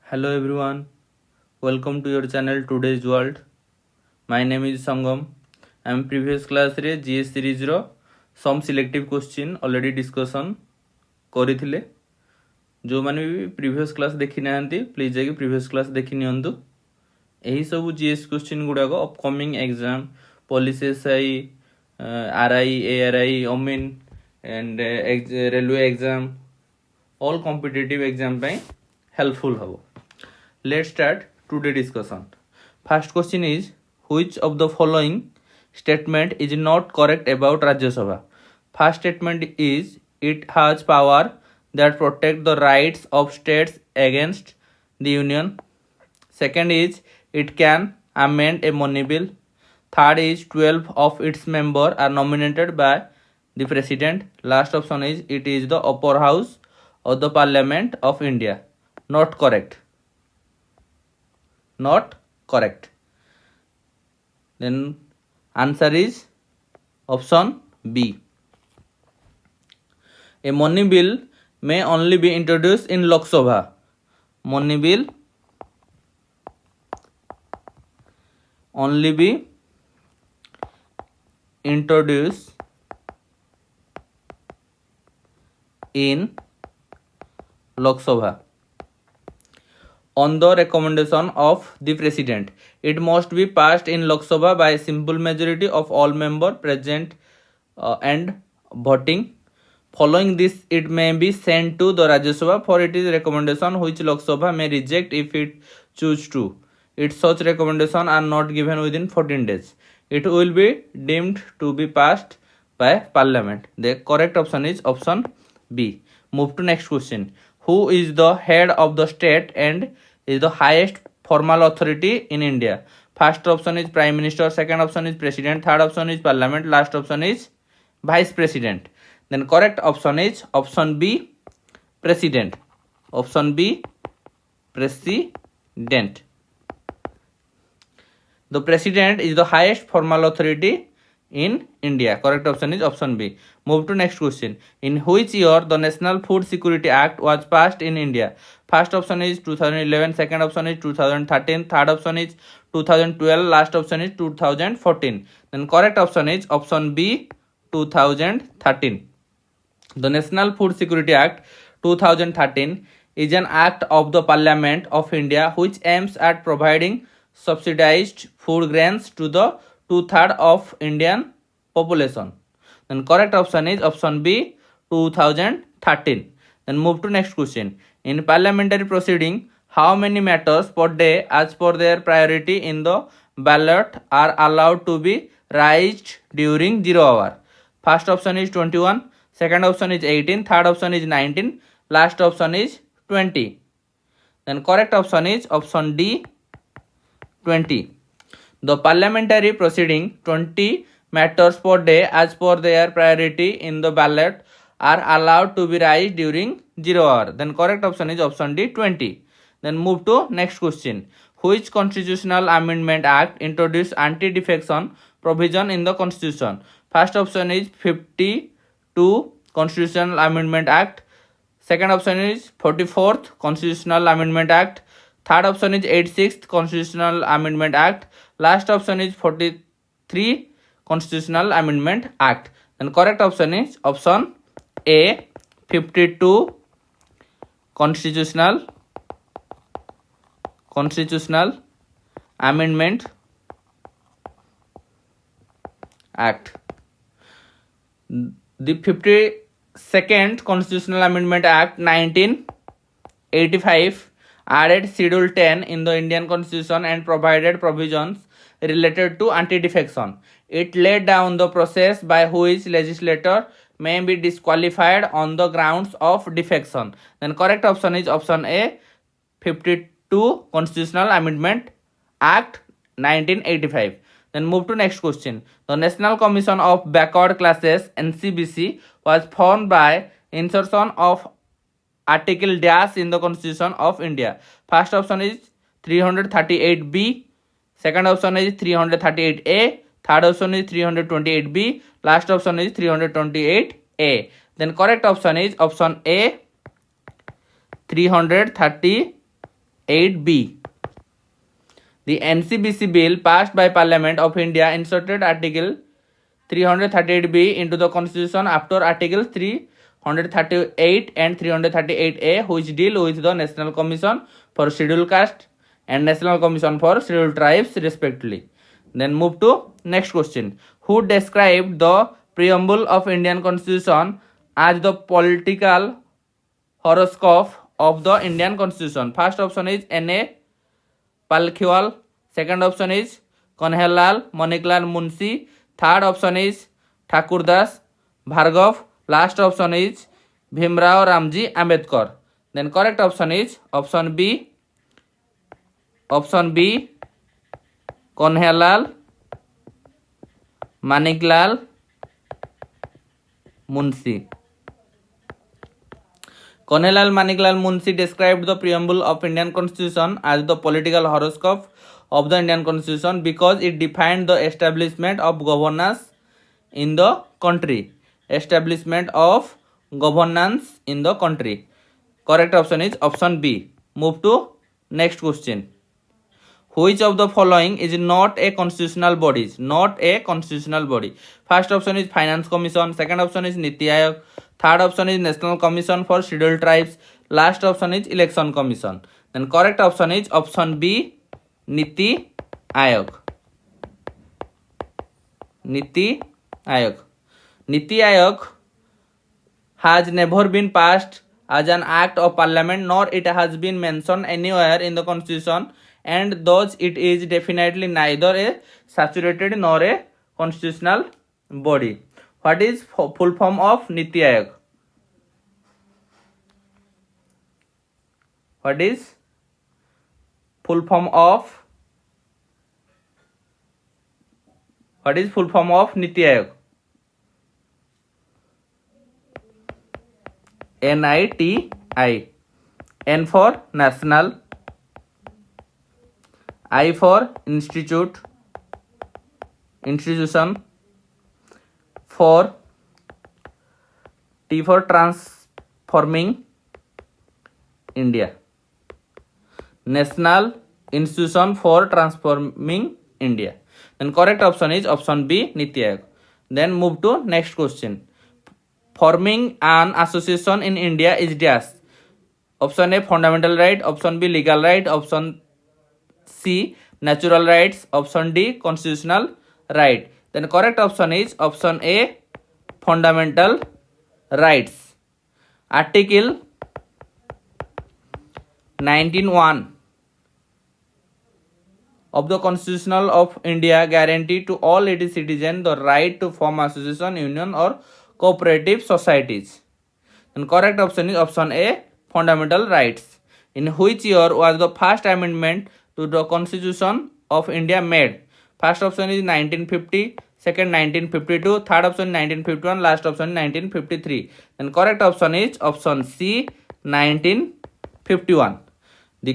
Hello everyone, welcome to your channel Today's World. My name is Sangam. I am previous class रे GS series रो some selective question already discussion କରିଥିଲେ। जो माने भी previous class देखि नाहंती please जाके previous class देखि नियंतु। एही सब GS question गुडा को upcoming exam police SI RI ARI AMIN and railway exam all competitive exam ପାଇଁ helpful हबो। Let's start today's discussion. First question is, which of the following statement is not correct about Rajya Sabha? First statement is, it has power that protect the rights of states against the union. Second is, it can amend a money bill. Third is, 12 of its members are nominated by the president. Last option is, it is the upper house of the Parliament of India. Not correct. Not correct. Then answer is option B. A money bill may only be introduced in Lok Sabha. Money bill only be introduced in Lok Sabha on the recommendation of the president. It must be passed in Lok Sabha by a simple majority of all members present and voting. Following this, it may be sent to the Rajya Sabha for its recommendation, which Lok Sabha may reject if it choose to. Its such recommendations are not given within 14 days. It will be deemed to be passed by Parliament. The correct option is option B. Move to next question. Who is the head of the state and is the highest formal authority in India? First option is Prime Minister, second option is President, third option is Parliament, last option is Vice President. Then correct option is option B, President. Option B, President. The President is the highest formal authority in India. Correct option is option B. Move to next question. In which year the National Food Security Act was passed in India? First option is 2011, second option is 2013, third option is 2012, last option is 2014. Then correct option is option B, 2013. The National Food Security Act 2013 is an act of the Parliament of India which aims at providing subsidized food grains to the 2/3 of Indian population. Then correct option is option B, 2013. Then move to next question. In parliamentary proceeding, how many matters per day as per their priority in the ballot are allowed to be raised during 0 hour? First option is 21, second option is 18, third option is 19, last option is 20. Then correct option is option D, 20. The parliamentary proceeding 20 matters per day as per their priority in the ballot are allowed to be raised during 0 hour. Then correct option is option D, 20. Then move to next question. Which constitutional amendment act introduced anti-defection provision in the constitution? First option is 52 Constitutional Amendment Act. Second option is 44th Constitutional Amendment Act. Third option is 86th Constitutional Amendment Act. Last option is 43 Constitutional Amendment Act. And correct option is option A, 52 Constitutional Amendment Act. The 52nd Constitutional Amendment Act 1985 added Schedule 10 in the Indian Constitution and provided provisions related to anti-defection. It laid down the process by which legislator may be disqualified on the grounds of defection. Then correct option is option A, 52 Constitutional Amendment Act 1985. Then move to next question. The National Commission of Backward Classes NCBC was formed by insertion of Article dash in the Constitution of India. First option is 338B, second option is 338A, third option is 328B, last option is 328A. Then correct option is option A, 338A. 8B. The NCBC bill passed by Parliament of India inserted Article 338B into the Constitution after Article 338 and 338A, which deal with the National Commission for Scheduled Caste and National Commission for Scheduled Tribes respectively. Then move to next question. Who described the preamble of Indian Constitution as the political horoscope of the Indian Constitution? First option is N.A. Palkhiwal. Second option is Kanhailal Maniklal Munshi. Third option is Thakurdas Bhargav. Last option is Bhimrao Ramji Ambedkar. Then correct option is option B. Option B, Kanhailal Maniklal Munshi. Kanhailal Maniklal Munshi described the preamble of Indian Constitution as the political horoscope of the Indian Constitution because it defined the establishment of governance in the country. Establishment of governance in the country. Correct option is option B. Move to next question. Which of the following is not a constitutional body? Not a constitutional body. First option is Finance Commission. Second option is Niti Aayog. Third option is National Commission for Scheduled Tribes. Last option is Election Commission. Then correct option is option B, Niti Aayog. Niti Aayog. Niti Aayog has never been passed as an act of parliament, nor it has been mentioned anywhere in the constitution, and thus it is definitely neither a saturated nor a constitutional body. What is full form of Niti Aayog? What is full form of Niti Aayog? NITI. N for national, I for institution, for T for transforming India. National Institution for Transforming India. Then correct option is option B, Niti Aayog. Then move to next question. Forming an association in India is dash. Option A, fundamental right. Option B, legal right. Option C, natural rights. Option D, constitutional right. Then correct option is option A, fundamental rights. Article 19(1) of the Constitution of India guarantee to all its citizens the right to form association, union or cooperative societies. And correct option is option A, fundamental rights. In which year was the first amendment to the Constitution of India made? First option is 1950, second 1952, third option 1951, last option 1953. Then correct option is option C, 1951. The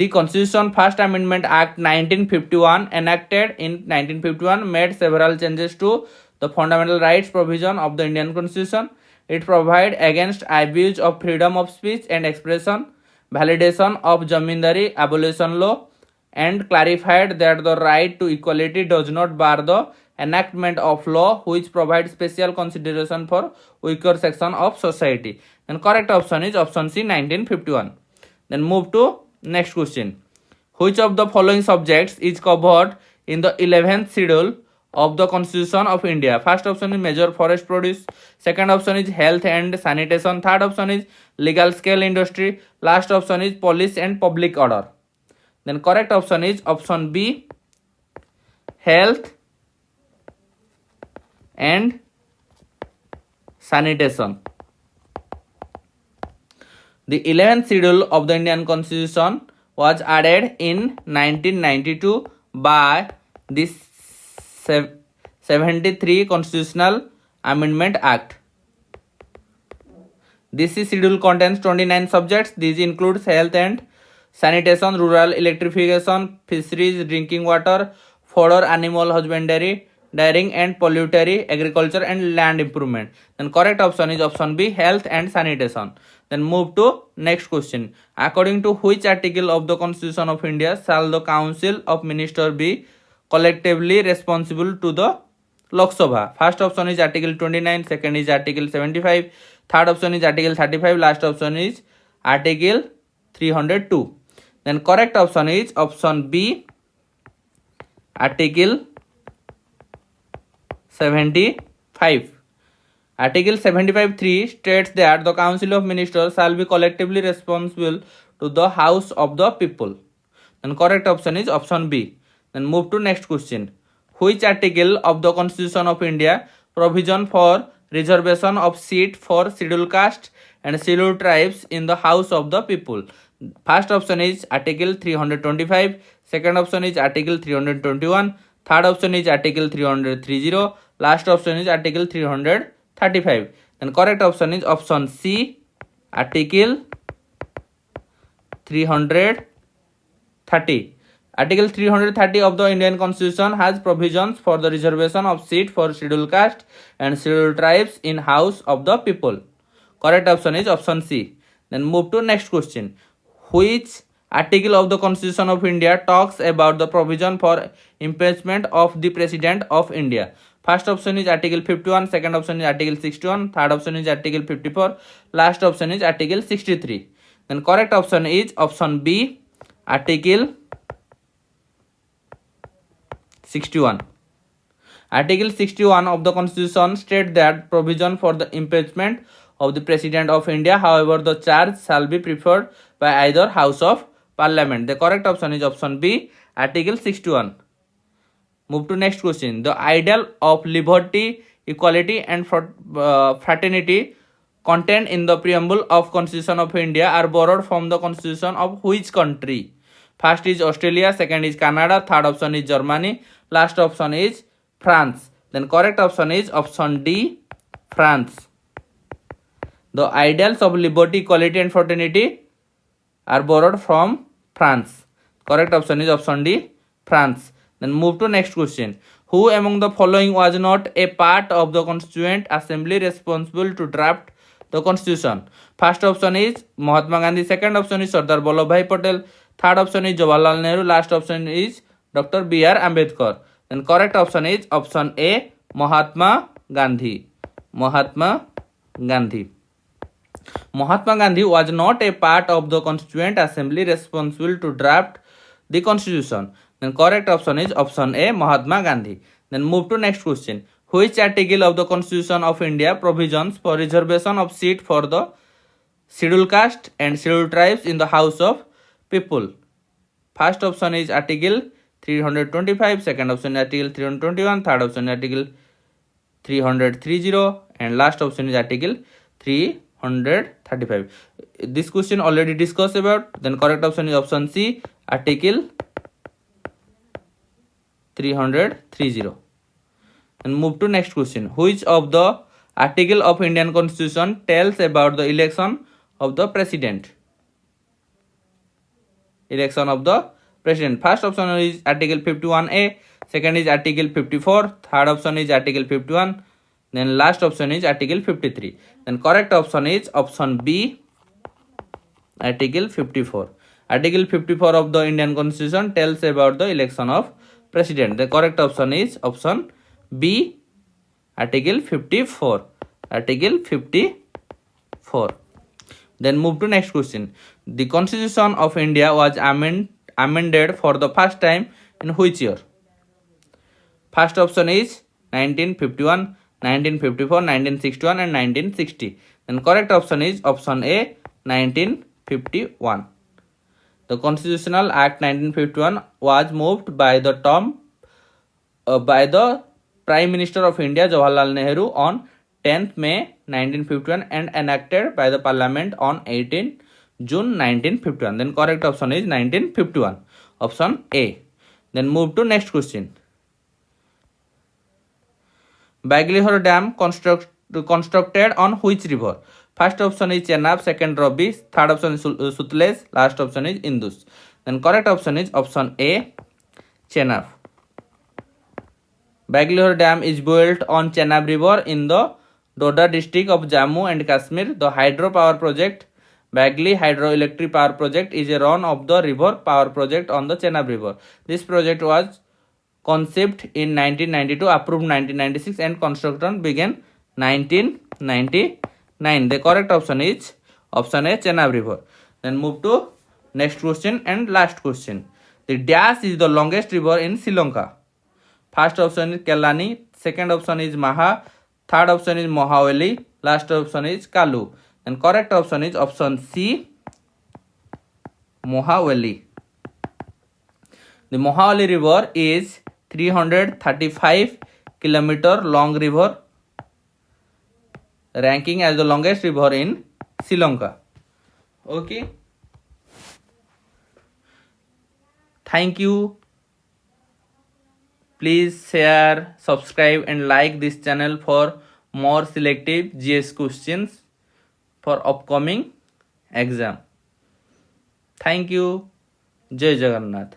Constitution First Amendment Act 1951 enacted in 1951 made several changes to the fundamental rights provision of the Indian Constitution. It provided against abuse of freedom of speech and expression, validation of Jamindari abolition law, and clarified that the right to equality does not bar the enactment of law which provides special consideration for weaker section of society. And correct option is option C, 1951. Then move to next question. Which of the following subjects is covered in the 11th schedule of the Constitution of India? First option is major forest produce. Second option is health and sanitation. Third option is legal scale industry. Last option is police and public order. Then correct option is option B, health and sanitation. The 11th schedule of the Indian Constitution was added in 1992 by the 73 Constitutional Amendment Act. This schedule contains 29 subjects. These include health and sanitation, rural electrification, fisheries, drinking water, fodder, animal husbandry, dairying and poultry, agriculture and land improvement. Then correct option is option B, health and sanitation. Then move to next question. According to which article of the Constitution of India shall the Council of Ministers be collectively responsible to the Lok Sabha? First option is Article 29, second is Article 75, third option is Article 35, last option is Article 302. Then correct option is option B, Article 75. Article 75(3) states that the Council of Ministers shall be collectively responsible to the House of the People. Then correct option is option B. Then move to next question. Which article of the Constitution of India provision for reservation of seat for scheduled caste and scheduled tribes in the House of the People? First option is Article 325, second option is Article 321, third option is Article 330, last option is Article 335. Then correct option is option C, Article 330. Article 330 of the Indian Constitution has provisions for the reservation of seat for scheduled caste and scheduled tribes in House of the People. Correct option is option C. Then move to next question. Which article of the Constitution of India talks about the provision for impeachment of the President of India? First option is Article 51, second option is Article 61, third option is Article 54, last option is Article 63. Then correct option is option B, Article 61. Article 61 of the Constitution states that provision for the impeachment of the President of India, however, the charge shall be preferred by either House of Parliament. The correct option is option B, Article 61. Move to next question. The ideal of liberty, equality and fraternity contained in the preamble of Constitution of India are borrowed from the Constitution of which country? First is Australia, second is Canada, third option is Germany, last option is France. Then correct option is option D, France. The ideals of liberty, equality and fraternity are borrowed from France. Correct option is option D, France. Then move to next question. Who among the following was not a part of the Constituent Assembly responsible to draft the Constitution? First option is Mahatma Gandhi, second option is Sardar Vallabhbhai Patel, third option is Jawaharlal Nehru, last option is Dr. B.R. Ambedkar. Then correct option is option A, Mahatma Gandhi. Mahatma Gandhi. Mahatma Gandhi was not a part of the Constituent Assembly responsible to draft the Constitution. Then correct option is option A, Mahatma Gandhi. Then move to next question. Which article of the Constitution of India provisions for reservation of seat for the scheduled caste and scheduled tribes in the House of People? First option is Article 325, second option is Article 321, third option is Article 330 and last option is Article 335. This question already discussed about. Then correct option is option C, Article 330. And move to next question. Which of the article of Indian Constitution tells about the election of the President? Election of the President. First option is Article 51A, second is Article 54, third option is Article 51, then last option is Article 53. Then correct option is option B, Article 54. Article 54 of the Indian Constitution tells about the election of President. The correct option is option B, Article 54. Article 54. Then move to next question. The Constitution of India was amended for the first time in which year? First option is 1951, 1954, 1961 and 1960. Then correct option is option A, 1951. The Constitutional Act 1951 was moved by the Prime Minister of India Jawaharlal Nehru on 10th May 1951 and enacted by the Parliament on 18 June 1951. Then correct option is 1951. Option A. Then move to next question. Baglihor Dam constructed on which river? First option is Chenab, second Ravi, third option is Sutlej, last option is Indus. Then correct option is option A, Chenab. Baglihor Dam is built on Chenab River in the Doda district of Jammu and Kashmir. The hydropower project Bagley Hydroelectric Power Project is a run of the river power project on the Chenab River. This project was conceived in 1992, approved 1996, and construction began 1999. The correct option is option A, Chenab River. Then move to next question and last question. The dash is the longest river in Sri Lanka. First option is Kelani, second option is Maha, third option is Mohaweli, last option is Kalu. And correct option is option C, Mohaweli. The Mohaweli river is 335 kilometer long river, ranking as the longest river in Sri Lanka. Okay. Thank you. Please share, subscribe and like this channel for more selective GS questions for upcoming exam. Thank you. Jai Jagannath.